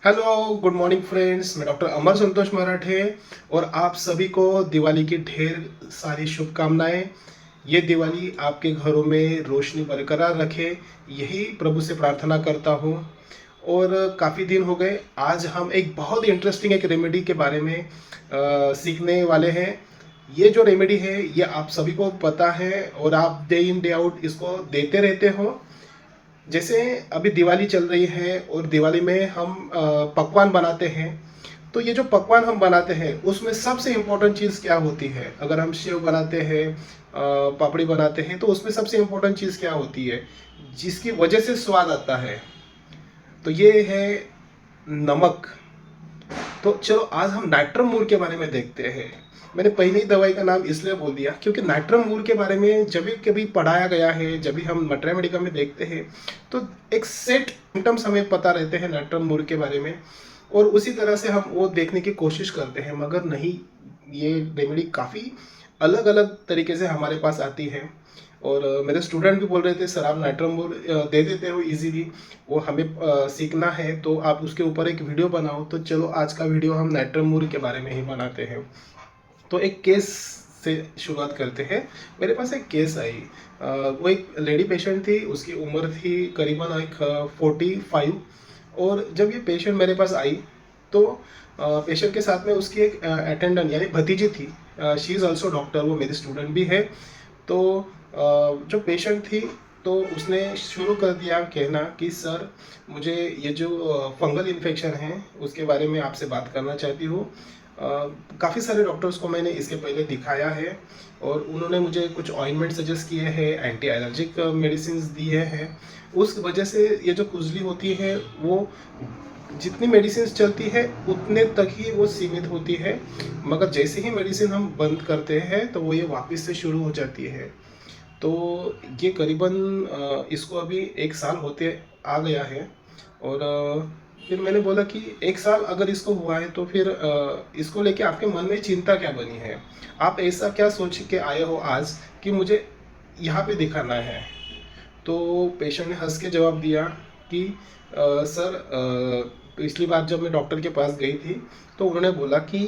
Hello, good morning friends. मैं doctor अमर संतोष मराठे और आप सभी को दिवाली की ढेर सारी शुभकामनाएं। ये दिवाली आपके घरों में रोशनी बरकरार रखे, यही प्रभु से प्रार्थना करता हूँ। और काफ़ी दिन हो गए, आज हम एक बहुत ही इंटरेस्टिंग एक रेमेडी के बारे में सीखने वाले हैं। ये जो रेमेडी है ये आप सभी को पता है और आप डे इन डे आउट इसको देते रहते हो। जैसे अभी दिवाली चल रही है और दिवाली में हम पकवान बनाते हैं। तो ये जो पकवान हम बनाते हैं उसमें सबसे इम्पोर्टेंट चीज़ क्या होती है? अगर हम सेव बनाते हैं, पापड़ी बनाते हैं, तो उसमें सबसे इम्पोर्टेंट चीज़ क्या होती है जिसकी वजह से स्वाद आता है? तो ये है नमक। तो चलो आज हम नाइट्रम मूर के बारे में देखते हैं। मैंने पहले ही दवाई का नाम इसलिए बोल दिया क्योंकि नाइट्रम मूर के बारे में जब भी कभी पढ़ाया गया है, जब भी हम मटरा मेडिका में देखते हैं, तो एक सेट सिम्टम्स हमें पता रहते हैं नाइट्रम मूर के बारे में, और उसी तरह से हम वो देखने की कोशिश करते हैं। मगर नहीं, ये रेमेडी काफ़ी अलग अलग तरीके से हमारे पास आती है। और मेरे स्टूडेंट भी बोल रहे थे सर आप नाइट्रम मूर दे देते हो इजीली, वो हमें सीखना है तो आप उसके ऊपर एक वीडियो बनाओ। तो चलो आज का वीडियो हम नाइट्रम मूर के बारे में ही बनाते हैं। तो एक केस से शुरुआत करते हैं। मेरे पास एक केस आई। वो एक लेडी पेशेंट थी, उसकी उम्र थी करीबन एक 45। और जब ये पेशेंट मेरे पास आई तो पेशेंट के साथ में उसकी एक अटेंडेंट यानी भतीजी थी। शी इज़ ऑल्सो डॉक्टर, वो मेरी स्टूडेंट भी है। तो जो पेशेंट थी तो उसने शुरू कर दिया कहना कि सर मुझे ये जो फंगल इन्फेक्शन है उसके बारे में आपसे बात करना चाहती हूँ। काफ़ी सारे डॉक्टर्स को मैंने इसके पहले दिखाया है और उन्होंने मुझे कुछ ऑइंटमेंट सजेस्ट किए हैं, एंटी एलर्जिक मेडिसिन दिए हैं। उस वजह से ये जो खुजली होती है वो जितनी मेडिसिन चलती है उतने तक ही वो सीमित होती है, मगर जैसे ही मेडिसिन हम बंद करते हैं तो वो ये वापस से शुरू हो जाती है। तो ये करीबन इसको अभी 1 साल होते आ गया है। और फिर मैंने बोला कि 1 साल अगर इसको हुआ है तो फिर इसको लेके आपके मन में चिंता क्या बनी है? आप ऐसा क्या सोच के आए हो आज कि मुझे यहाँ पे दिखाना है? तो पेशेंट ने हंस के जवाब दिया कि सर पिछली बार जब मैं डॉक्टर के पास गई थी तो उन्होंने बोला कि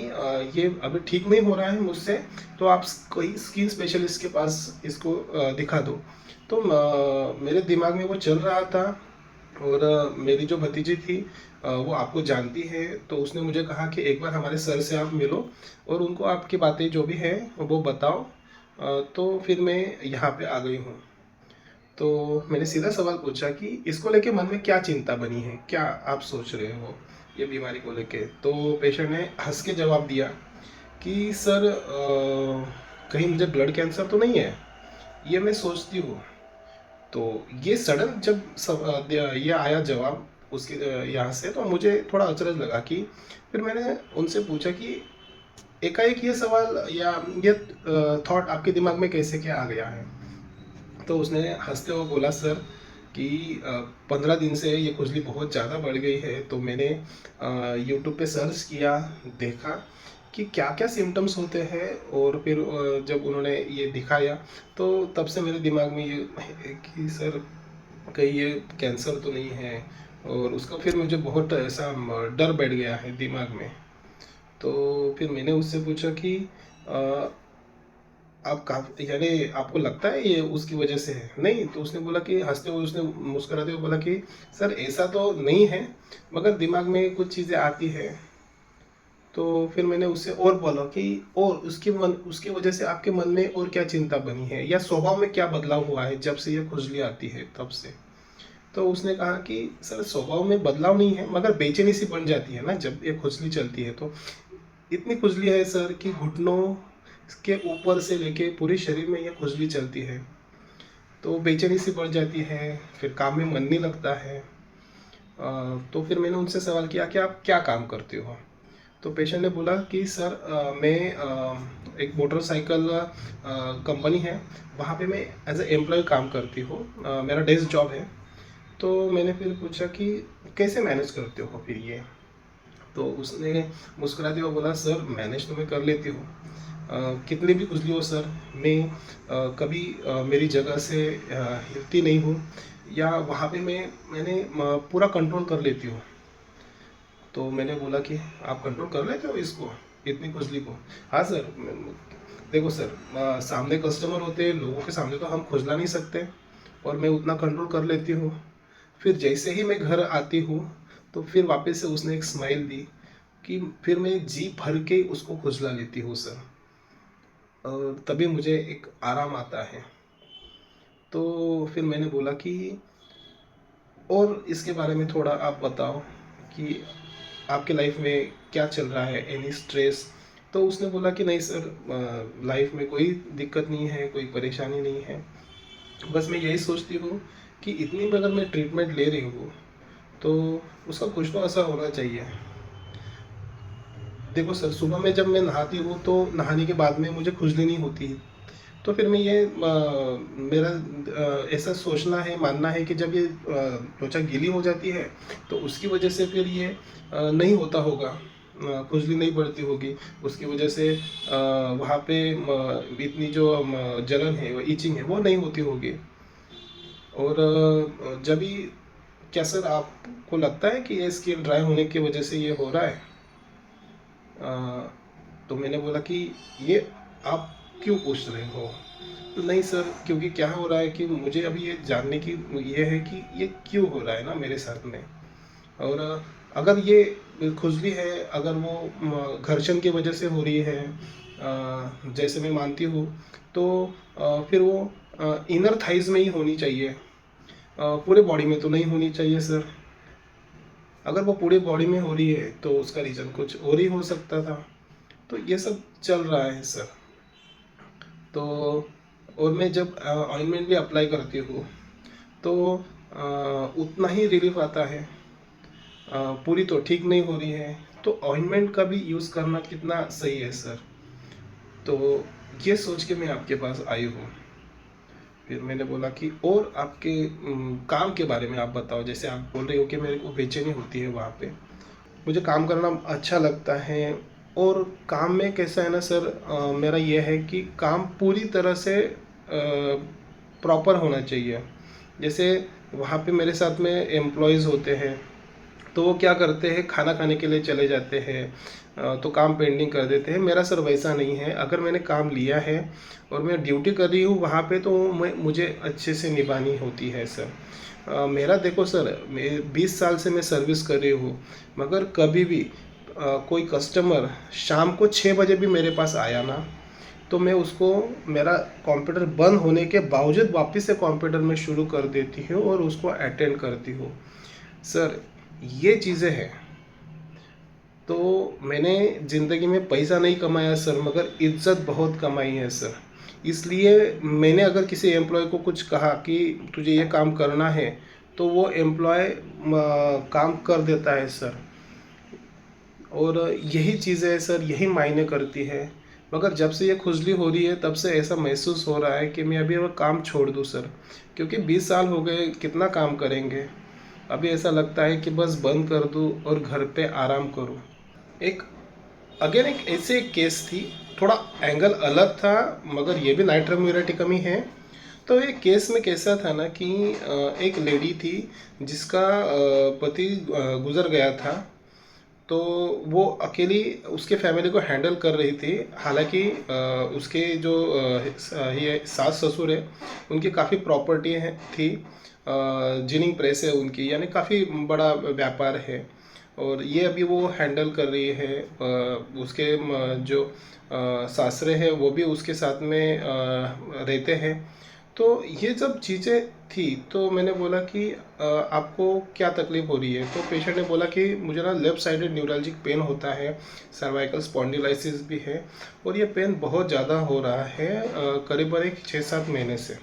ये अभी ठीक नहीं हो रहा है मुझसे, तो आप कोई स्किन स्पेशलिस्ट के पास इसको दिखा दो। तो मेरे दिमाग में वो चल रहा था। और मेरी जो भतीजी थी वो आपको जानती है, तो उसने मुझे कहा कि एक बार हमारे सर से आप मिलो और उनको आपकी बातें जो भी है वो बताओ। तो फिर मैं यहाँ पे आ गई हूँ। तो मैंने सीधा सवाल पूछा कि इसको लेके मन में क्या चिंता बनी है, क्या आप सोच रहे हो ये बीमारी को लेके? तो पेशेंट ने हंस के जवाब दिया कि सर कहीं मुझे ब्लड कैंसर तो नहीं है, ये मैं सोचती हूँ। तो ये सडन जब ये आया जवाब उसके यहाँ से, तो मुझे थोड़ा अचरज लगा कि फिर मैंने उनसे पूछा कि एकाएक ये सवाल या ये थॉट आपके दिमाग में कैसे क्या आ गया है? तो उसने हंसते हुए बोला सर कि 15 दिन से ये खुजली बहुत ज़्यादा बढ़ गई है, तो मैंने यूट्यूब पे सर्च किया, देखा कि क्या क्या सिम्टम्स होते हैं। और फिर जब उन्होंने ये दिखाया तो तब से मेरे दिमाग में ये है कि सर कहीं ये कैंसर तो नहीं है। और उसका फिर मुझे बहुत ऐसा डर बैठ गया है दिमाग में। तो फिर मैंने उससे पूछा कि आप काफ़ी यानी आपको लगता है ये उसकी वजह से है? नहीं, तो उसने बोला कि हँसते हुए उसने मुस्कुराते हुए बोला कि सर ऐसा तो नहीं है, मगर दिमाग में कुछ चीज़ें आती हैं। तो फिर मैंने उससे और बोला कि और उसकी वजह से आपके मन में और क्या चिंता बनी है या स्वभाव में क्या बदलाव हुआ है जब से ये खुजली आती है तब से? तो उसने कहा कि सर स्वभाव में बदलाव नहीं है, मगर बेचैनी सी बन जाती है ना जब ये खुजली चलती है। तो इतनी खुजली है सर कि घुटनों के ऊपर से लेके पूरे शरीर में ये खुजली चलती है। तो बेचैनी सी बढ़ जाती है, फिर काम में मन नहीं लगता है। तो फिर मैंने उनसे सवाल किया कि आप क्या काम करते हो? तो पेशेंट ने बोला कि सर मैं एक मोटरसाइकिल कंपनी है, वहाँ पे मैं एज ए एम्प्लॉय काम करती हूँ, मेरा डेस्क जॉब है। तो मैंने फिर पूछा कि कैसे मैनेज करते हो फिर ये? तो उसने मुस्कुराते हुए बोला सर मैनेज तो मैं कर लेती हूँ, कितनी भी खुजली हो सर, मैं कभी मेरी जगह से हिलती नहीं हूँ, या वहाँ पे मैंने पूरा कंट्रोल कर लेती हूँ। तो मैंने बोला कि आप कंट्रोल कर लेते हो इसको, इतनी खुजली को? हाँ सर। देखो सर, सामने कस्टमर होते हैं, लोगों के सामने तो हम खुजला नहीं सकते, और मैं उतना कंट्रोल कर लेती हूँ। फिर जैसे ही मैं घर आती हूँ तो फिर वापस से उसने एक स्माइल दी कि फिर मैं जी भर के उसको खुजला लेती हूँ सर, और तभी मुझे एक आराम आता है। तो फिर मैंने बोला कि और इसके बारे में थोड़ा आप बताओ कि आपके लाइफ में क्या चल रहा है, एनी स्ट्रेस? तो उसने बोला कि नहीं सर, लाइफ में कोई दिक्कत नहीं है, कोई परेशानी नहीं है, बस मैं यही सोचती हूँ कि इतनी भी अगर मैं ट्रीटमेंट ले रही हूँ तो उसका कुछ तो असर होना चाहिए। देखो सर, सुबह में जब मैं नहाती हूँ तो नहाने के बाद में मुझे खुजली नहीं होती है। तो फिर मैं ये मेरा ऐसा सोचना है, मानना है कि जब ये त्वचा गीली हो जाती है तो उसकी वजह से फिर ये नहीं होता होगा, खुजली नहीं बढ़ती होगी, उसकी वजह से वहाँ पे इतनी जो जलन है, वो ईचिंग है, वो नहीं होती होगी। और जब भी, क्या सर आपको लगता है कि ये स्किन ड्राई होने की वजह से ये हो रहा है? अ, तो मैंने बोला कि ये आप क्यों पूछ रहे हो? तो नहीं सर, क्योंकि क्या हो रहा है कि मुझे अभी ये जानने की ये है कि ये क्यों हो रहा है ना मेरे साथ में। और अगर ये खुजली है, अगर वो घर्षण की वजह से हो रही है, जैसे मैं मानती हूँ, तो फिर वो इनर थाइज में ही होनी चाहिए, पूरे बॉडी में तो नहीं होनी चाहिए सर। अगर वो पूरी बॉडी में हो रही है तो उसका रीज़न कुछ और ही हो सकता था। तो ये सब चल रहा है सर। तो और मैं जब ऑइंटमेंट भी अप्लाई करती हूँ तो उतना ही रिलीफ आता है, पूरी तो ठीक नहीं हो रही है। तो ऑइंटमेंट का भी यूज़ करना कितना सही है सर? तो ये सोच के मैं आपके पास आई हूँ। फिर मैंने बोला कि और आपके काम के बारे में आप बताओ। जैसे आप बोल रहे हो कि मेरे को बेचैनी होती है वहाँ पे, मुझे काम करना अच्छा लगता है। और काम में कैसा है ना सर, मेरा ये है कि काम पूरी तरह से प्रॉपर होना चाहिए। जैसे वहाँ पे मेरे साथ में एम्प्लॉयज़ होते हैं, तो वो क्या करते हैं, खाना खाने के लिए चले जाते हैं, तो काम पेंडिंग कर देते हैं। मेरा सर वैसा नहीं है। अगर मैंने काम लिया है और मैं ड्यूटी कर रही हूँ वहाँ पे, तो मुझे अच्छे से निभानी होती है सर। मेरा देखो सर, मैं 20 साल से मैं सर्विस कर रही हूँ, मगर कभी भी कोई कस्टमर शाम को 6 बजे भी मेरे पास आया ना, तो मैं उसको, मेरा कंप्यूटर बंद होने के बावजूद वापस से कंप्यूटर में शुरू कर देती हूँ और उसको अटेंड करती हूँ सर। ये चीज़ें हैं। तो मैंने ज़िंदगी में पैसा नहीं कमाया सर, मगर इज्जत बहुत कमाई है सर। इसलिए मैंने अगर किसी एम्प्लॉय को कुछ कहा कि तुझे ये काम करना है, तो वो एम्प्लॉय काम कर देता है सर। और यही चीज़ें है सर, यही मायने करती है। मगर जब से ये खुजली हो रही है तब से ऐसा महसूस हो रहा है कि मैं अभी वो काम छोड़ दूँ सर, क्योंकि 20 साल हो गए, कितना काम करेंगे। अभी ऐसा लगता है कि बस बंद कर दूँ और घर पे आराम करूँ। एक अगेन एक ऐसे एक केस थी, थोड़ा एंगल अलग था, मगर ये भी नाइट्रम म्यूरेटिकम ही है। तो एक केस में कैसा था ना कि एक लेडी थी जिसका पति गुजर गया था। तो वो अकेली उसके फैमिली को हैंडल कर रही थी। हालांकि उसके जो ये सास ससुर है, उनकी काफ़ी प्रॉपर्टी है थी, जिनिंग प्रेस है उनकी, यानी काफ़ी बड़ा व्यापार है। और ये अभी वो हैंडल कर रही है। उसके जो सासरे हैं वो भी उसके साथ में रहते हैं। तो ये सब चीज़ें थी। तो मैंने बोला कि आपको क्या तकलीफ़ हो रही है? तो पेशेंट ने बोला कि मुझे ना लेफ़्ट साइडेड न्यूरल्जिक पेन होता है, सर्वाइकल स्पॉन्डिलाइसिस भी है, और ये पेन बहुत ज़्यादा हो रहा है करीबन एक 6-7 महीने से।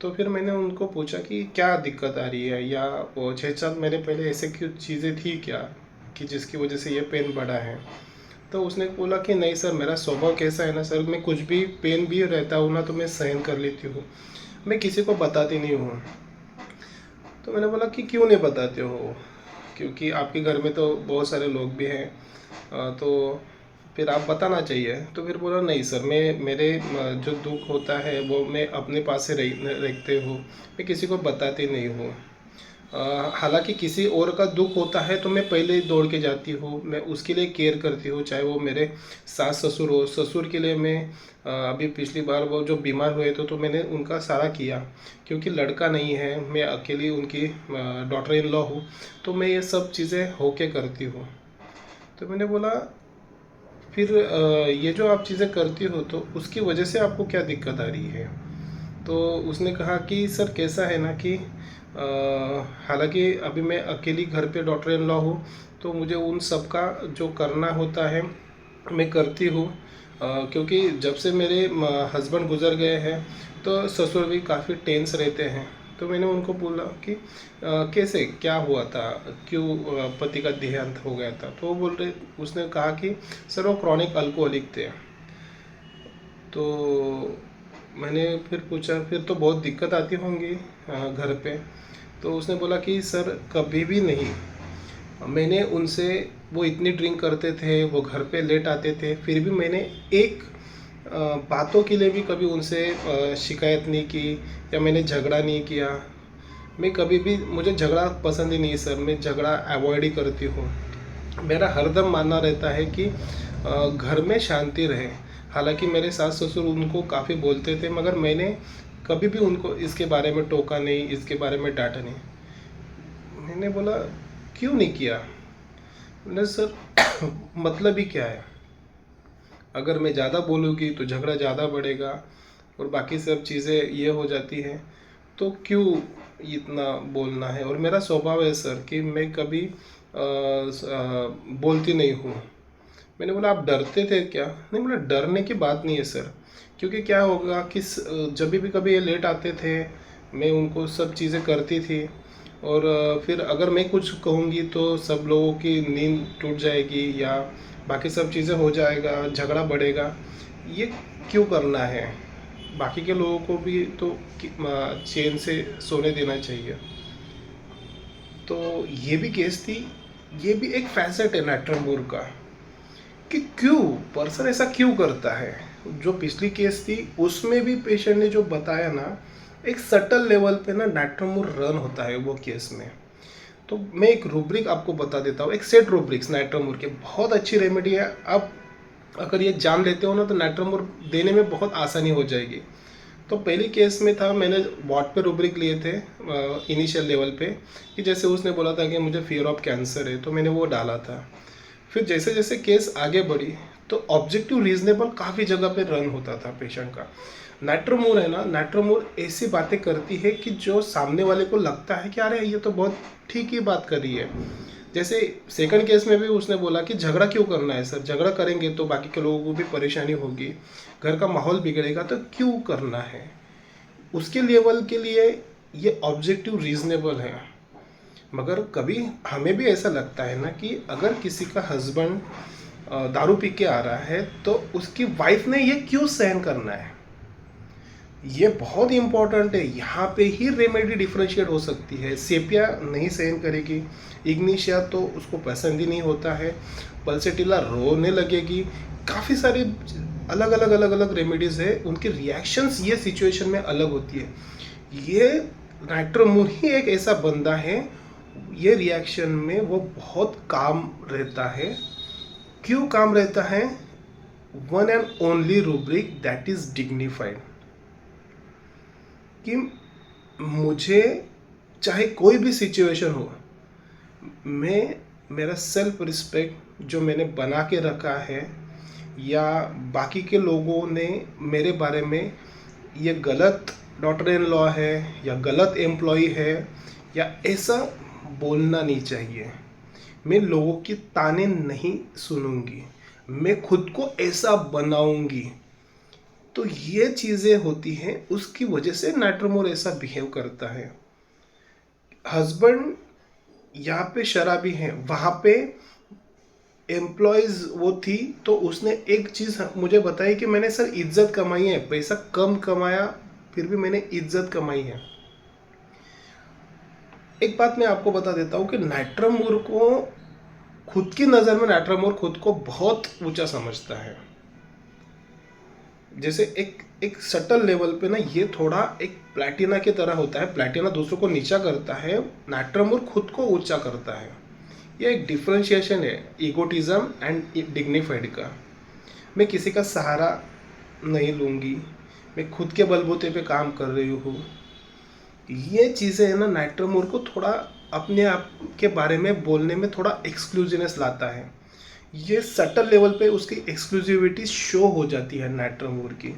तो फिर मैंने उनको पूछा कि क्या दिक्कत आ रही है, या वो 6-7 महीने पहले ऐसे कुछ चीज़ें थी क्या कि जिसकी वजह से ये पेन बढ़ा है? तो उसने बोला कि नहीं सर, मेरा स्वभाव कैसा है ना सर, मैं कुछ भी पेन भी रहता हूँ ना तो मैं सहन कर लेती हूँ, मैं किसी को बताती नहीं हूँ। तो मैंने बोला कि क्यों नहीं बताते हो? क्योंकि आपके घर में तो बहुत सारे लोग भी हैं, तो फिर आप बताना चाहिए। तो फिर बोला नहीं सर, मैं मेरे जो दुख होता है वो मैं अपने पास से रखते हूँ, मैं किसी को बताती नहीं हूँ। हालांकि किसी और का दुख होता है तो मैं पहले ही दौड़ के जाती हूँ, मैं उसके लिए केयर करती हूँ, चाहे वो मेरे सास ससुर हो। ससुर के लिए मैं अभी पिछली बार वो जो बीमार हुए थे तो मैंने उनका सारा किया, क्योंकि लड़का नहीं है, मैं अकेली उनकी डॉटर इन लॉ हूँ, तो मैं ये सब चीज़ें होके करती हूँ। तो मैंने बोला फिर ये जो आप चीज़ें करती हो तो उसकी वजह से आपको क्या दिक्कत आ रही है? तो उसने कहा कि सर कैसा है ना कि हालांकि अभी मैं अकेली घर पे डॉटर इन लॉ हूँ, तो मुझे उन सब का जो करना होता है मैं करती हूँ। क्योंकि जब से मेरे हस्बैंड गुज़र गए हैं तो ससुर भी काफ़ी टेंस रहते हैं। तो मैंने उनको बोला कि कैसे क्या हुआ था, क्यों पति का देहांत हो गया था? तो वो बोल रहे, उसने कहा कि सर वो क्रॉनिक अल्कोहलिक थे। तो मैंने फिर पूछा फिर तो बहुत दिक्कत आती होंगी घर पे? तो उसने बोला कि सर कभी भी नहीं, मैंने उनसे, वो इतनी ड्रिंक करते थे, वो घर पे लेट आते थे, फिर भी मैंने एक बातों के लिए भी कभी उनसे शिकायत नहीं की या मैंने झगड़ा नहीं किया। मैं कभी भी, मुझे झगड़ा पसंद ही नहीं सर, मैं झगड़ा अवॉइड ही करती हूँ। मेरा हरदम मानना रहता है कि घर में शांति रहे। हालांकि मेरे सास ससुर उनको काफ़ी बोलते थे, मगर मैंने कभी भी उनको इसके बारे में टोका नहीं, इसके बारे में डांटा नहीं। मैंने बोला क्यों नहीं किया? मैंने सर मतलब ही क्या है, अगर मैं ज़्यादा बोलूँगी तो झगड़ा ज़्यादा बढ़ेगा और बाकी सब चीज़ें ये हो जाती हैं, तो क्यों इतना बोलना है? और मेरा स्वभाव है सर कि मैं कभी बोलती नहीं हूँ। मैंने बोला आप डरते थे क्या? नहीं, बोला डरने की बात नहीं है सर, क्योंकि क्या होगा कि जब भी कभी ये लेट आते थे, मैं उनको सब चीज़ें करती थी, और फिर अगर मैं कुछ कहूँगी तो सब लोगों की नींद टूट जाएगी या बाकी सब चीज़ें हो जाएगा, झगड़ा बढ़ेगा। ये क्यों करना है? बाकी के लोगों को भी तो चैन से सोने देना चाहिए। तो ये भी केस थी, ये भी एक फैसेट है नाट्रमूर का, कि क्यों पर्सन ऐसा क्यों करता है। जो पिछली केस थी उसमें भी पेशेंट ने जो बताया ना, एक सटल लेवल पे ना नाट्रमूर रन होता है वो केस में। तो मैं एक रूब्रिक आपको बता देता हूँ, एक सेट रूब्रिक्स नाइट्रोमोर के, बहुत अच्छी रेमेडी है। आप अगर ये जान लेते हो ना तो नाइट्रोमोर देने में बहुत आसानी हो जाएगी। तो पहली केस में था, मैंने वार्ड पे रूब्रिक लिए थे इनिशियल लेवल पे, कि जैसे उसने बोला था कि मुझे फियर ऑफ कैंसर है, तो मैंने वो डाला था। फिर जैसे जैसे केस आगे बढ़ी तो ऑब्जेक्टिव रीजनेबल काफ़ी जगह पे रन होता था पेशेंट का। नाइट्रोमोर है ना, नाइट्रोमोर ऐसी बातें करती है कि जो सामने वाले को लगता है कि अरे ये तो बहुत ठीक ही बात कर रही है। जैसे सेकंड केस में भी उसने बोला कि झगड़ा क्यों करना है सर, झगड़ा करेंगे तो बाकी के लोगों को भी परेशानी होगी, घर का माहौल बिगड़ेगा, तो क्यों करना है? उसके लेवल के लिए ये ऑब्जेक्टिव रीजनेबल है। मगर कभी हमें भी ऐसा लगता है ना कि अगर किसी का हस्बैंड दारू पी के आ रहा है तो उसकी वाइफ ने ये क्यों सहन करना है? ये बहुत इंपॉर्टेंट है। यहाँ पे ही रेमेडी डिफ्रेंशिएट हो सकती है। सेपिया नहीं सहन करेगी, इग्निशिया तो उसको पसंद ही नहीं होता है, पल्सेटिला रोने लगेगी, काफ़ी सारे अलग अलग रेमेडीज़ है, उनकी रिएक्शंस ये सिचुएशन में अलग होती है। ये नाइट्रोमूर ही एक ऐसा बंदा है, ये रिएक्शन में वो बहुत काम रहता है। क्यों काम रहता है? One and only rubric, that is dignified, कि मुझे चाहे कोई भी सिचुएशन हो, मैं, मेरा सेल्फ रिस्पेक्ट जो मैंने बना के रखा है, या बाकी के लोगों ने मेरे बारे में ये गलत डॉटर इन लॉ है या गलत एम्प्लॉय है या ऐसा बोलना नहीं चाहिए। मैं लोगों की ताने नहीं सुनूंगी, मैं खुद को ऐसा बनाऊंगी। तो ये चीज़ें होती हैं, उसकी वजह से नाइट्रोमोर ऐसा बिहेव करता है। हस्बैंड यहाँ पे शराबी हैं, वहाँ पे एम्प्लॉयज़ वो थी, तो उसने एक चीज़ मुझे बताई कि मैंने सर इज्जत कमाई है, पैसा कम कमाया फिर भी मैंने इज्जत कमाई है। एक बात मैं आपको बता देता हूँ कि नाइट्रोमोर को, खुद की नज़र में नाइट्रोमोर खुद को बहुत ऊंचा समझता है। जैसे एक एक सटल लेवल पे ना ये थोड़ा एक प्लैटिना की तरह होता है। प्लैटिना दूसरों को नीचा करता है, नाइट्रोमोर खुद को ऊंचा करता है। ये एक डिफरेंशिएशन है ईगोटिज्म एंड डिग्निफाइड का। मैं किसी का सहारा नहीं लूँगी, मैं खुद के बलबूते पे काम कर रही हूँ। ये चीज़ें है ना नाइट्रोमोर को थोड़ा अपने आप के बारे में बोलने में थोड़ा एक्सक्लूसिवनेस लाता है। ये सटल लेवल पे उसकी एक्सक्लूसिविटी शो हो जाती है नाइट्रोमोर की।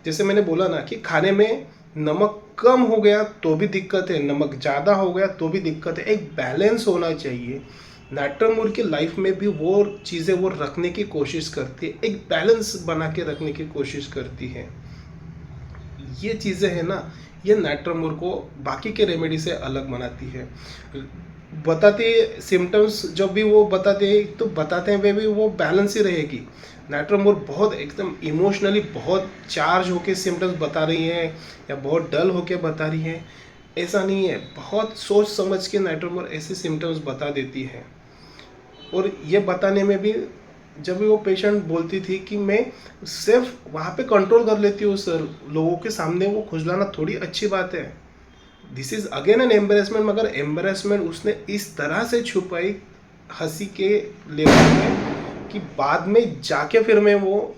जैसे मैंने बोला ना कि खाने में नमक कम हो गया तो भी दिक्कत है, नमक ज़्यादा हो गया तो भी दिक्कत है, एक बैलेंस होना चाहिए। नाइट्रोमोर की लाइफ में भी वो चीज़ें वो रखने की कोशिश करती है, एक बैलेंस बना के रखने की कोशिश करती है। ये चीज़ें हैं ना, ये नाइट्रोमोर को बाकी के रेमेडी से अलग बनाती है। बताते सिम्टम्स जब भी वो बताते हैं तो बताते हैं वे भी वो बैलेंस ही रहेगी। नाइट्रोमोर बहुत एकदम इमोशनली बहुत चार्ज होके सिम्टम्स बता रही हैं या बहुत डल होके बता रही हैं, ऐसा नहीं है। बहुत सोच समझ के नाइट्रोमोर ऐसे सिम्टम्स बता देती है। और ये बताने में भी जब भी वो पेशेंट बोलती थी कि मैं सिर्फ वहाँ पे कंट्रोल कर लेती हूँ सर, लोगों के सामने वो खुजलाना थोड़ी अच्छी बात है। This is again an embarrassment, मगर एम्बेरसमेंट उसने इस तरह से छुपाई हंसी के लेवल में कि बाद में जाके फिर मैं वो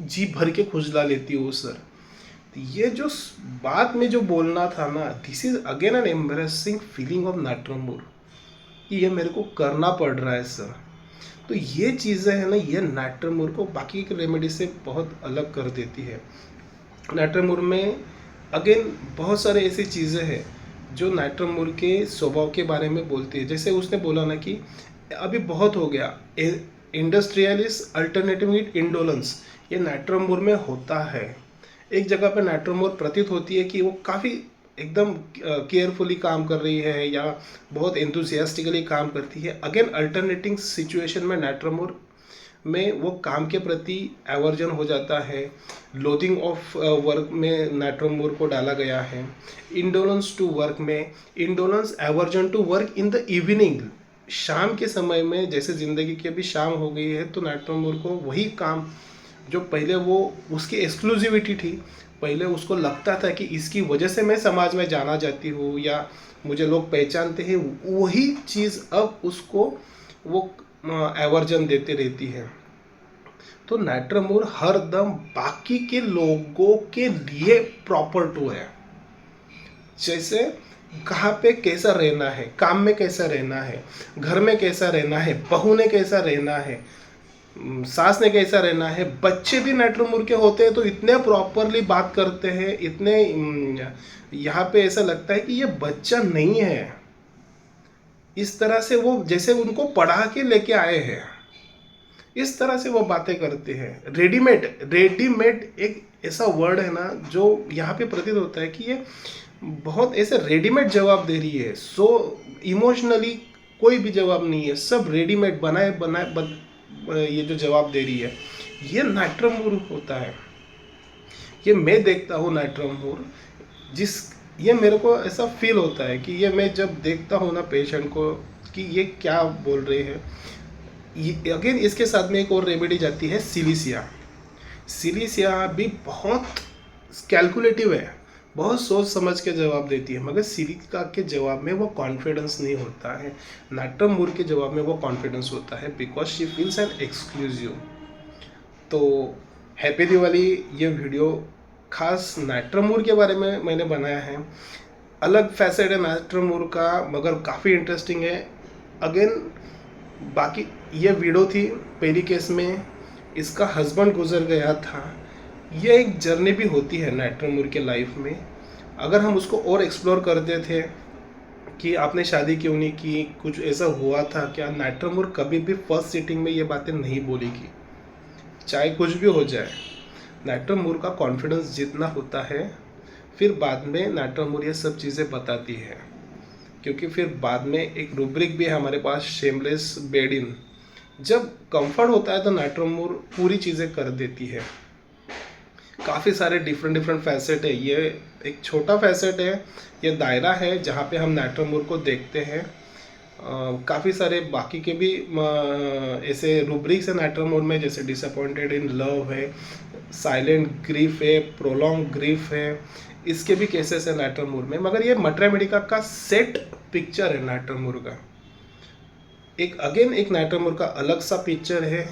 जी भर के खुजला लेती हूँ सर। तो ये जो बाद में जो बोलना था ना, this is again an embarrassing feeling of nitromore कि ये मेरे को करना पड़ रहा है सर। तो ये चीज़ें हैं ना, ये नाइट्रोमोर को बाकी के रेमेडी से बहुत अलग कर देती है। नाइट्रोमोर में अगेन बहुत सारे ऐसी चीज़ें हैं जो नाइट्रोमोर के स्वभाव के बारे में बोलती है। जैसे उसने बोला ना कि अभी बहुत हो गया इंडस्ट्रियलिस अल्टरनेटिव विद इंडोलेंस, ये नाइट्रोमोर में होता है। एक जगह पे नाइट्रोमोर प्रतीत होती है कि वो काफ़ी एकदम केयरफुली काम कर रही है या बहुत एंथुसियास्टिकली काम करती है। अगेन अल्टरनेटिंग सिचुएशन में नाइट्रोमोर में वो काम के प्रति एवर्जन हो जाता है। लोथिंग ऑफ वर्क में नाइट्रोमोर को डाला गया है। इंडोलेंस टू वर्क में indolence aversion to work in the evening, शाम के समय में जैसे ज़िंदगी की अभी शाम हो गई है तो नाइट्रोमोर को वही काम जो पहले वो उसकी एक्सक्लूसिविटी थी, पहले उसको लगता था कि इसकी वजह से मैं समाज में जाना जाती हूँ या मुझे लोग पहचानते हैं, वही चीज़ अब उसको वो एवर्जन देते रहती है। तो नाइट्रोमोर हर दम बाकी के लोगों के लिए प्रॉपर टू है। जैसे कहाँ पे कैसा रहना है, काम में कैसा रहना है, घर में कैसा रहना है, बहू ने कैसा रहना है, सास ने कैसा रहना है। बच्चे भी नाइट्रोमोर के होते हैं तो इतने प्रॉपरली बात करते हैं, इतने यहाँ पे ऐसा लगता है कि ये बच्चा नहीं है। इस तरह से वो जैसे उनको पढ़ा के लेके आए हैं, इस तरह से वो बातें करते हैं। रेडीमेड, रेडीमेड एक ऐसा वर्ड है ना जो यहाँ पे प्रतीत होता है कि ये बहुत ऐसे रेडीमेड जवाब दे रही है। सो इमोशनली कोई भी जवाब नहीं है, सब रेडीमेड बनाए बनाए ये जो जवाब दे रही है, ये नाइट्रोमोर होता है। ये मैं देखता हूँ नाइट्रोमोर, जिस ये मेरे को ऐसा फील होता है कि ये मैं जब देखता हूँ ना पेशेंट को कि ये क्या बोल रहे हैं। ये अगेन इसके साथ में एक और रेमेडी जाती है सिलिसिया। सिलिसिया भी बहुत कैलकुलेटिव है, बहुत सोच समझ के जवाब देती है, मगर सिलिका के जवाब में वो कॉन्फिडेंस नहीं होता है। नाइट्रोमोर के जवाब में वो कॉन्फिडेंस होता है because she feels an exclusive. तो हैप्पी दिवाली, ये वीडियो खास नाइट्रोमोर के बारे में मैंने बनाया है। अलग फैसेट है नाइट्रोमोर का, मगर काफ़ी इंटरेस्टिंग है। अगेन बाकी ये वीडियो थी पहली केस में इसका हस्बैंड गुजर गया था। ये एक जर्नी भी होती है नाइट्रोमोर के लाइफ में। अगर हम उसको और एक्सप्लोर करते थे कि आपने शादी क्यों नहीं की, कुछ ऐसा हुआ था क्या, नाइट्रोमोर कभी भी फर्स्ट सीटिंग में ये बातें नहीं बोलेगी। चाहे कुछ भी हो जाए, नाइट्रोमोर का कॉन्फिडेंस जितना होता है, फिर बाद में नाइट्रोमोर ये सब चीज़ें बताती है। क्योंकि फिर बाद में एक रूब्रिक भी है हमारे पास, शेमलेस बेड इन। जब कंफर्ट होता है तो नाइट्रोमोर पूरी चीज़ें कर देती है। काफ़ी सारे डिफरेंट फैसेट है। ये एक छोटा फैसेट है, ये दायरा है जहाँ पे हम नाइट्रोमोर को देखते हैं। काफ़ी सारे बाकी के भी ऐसे रूब्रिक्स हैं नाइट्रल मोड में, जैसे डिसअपॉइंटेड इन लव है, साइलेंट ग्रीफ है, प्रोलॉन्ग ग्रीफ है, इसके भी केसेस है नाइट्रल मोड में। मगर ये मटरा मेडिका का सेट पिक्चर है नाइट्रल मोड का। एक नाइट्रल मोड का अलग सा पिक्चर है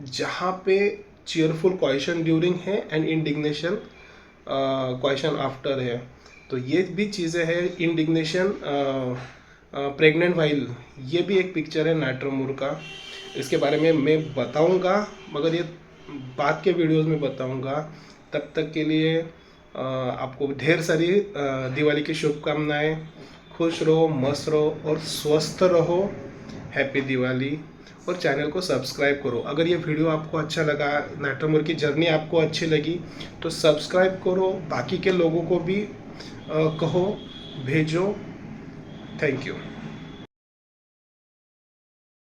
जहाँ पे चीयरफुल क्वेश्चन ड्यूरिंग है एंड इंडिग्नेशन क्वेश्चन आफ्टर है। तो ये भी चीज़ें हैं। इंडिग्नेशन प्रेग्नेंट वाइल, ये भी एक पिक्चर है नाइट्रल मोड का। इसके बारे में मैं बताऊंगा, मगर ये बाद के वीडियोस में बताऊंगा। तब तक के लिए आपको ढेर सारी दिवाली की शुभकामनाएं। खुश रहो, मस्त रहो और स्वस्थ रहो। हैप्पी दिवाली। और चैनल को सब्सक्राइब करो। अगर ये वीडियो आपको अच्छा लगा, नाइट्रल मोड की जर्नी आपको अच्छी लगी, तो सब्सक्राइब करो, बाकी के लोगों को भी कहो, भेजो। Thank you.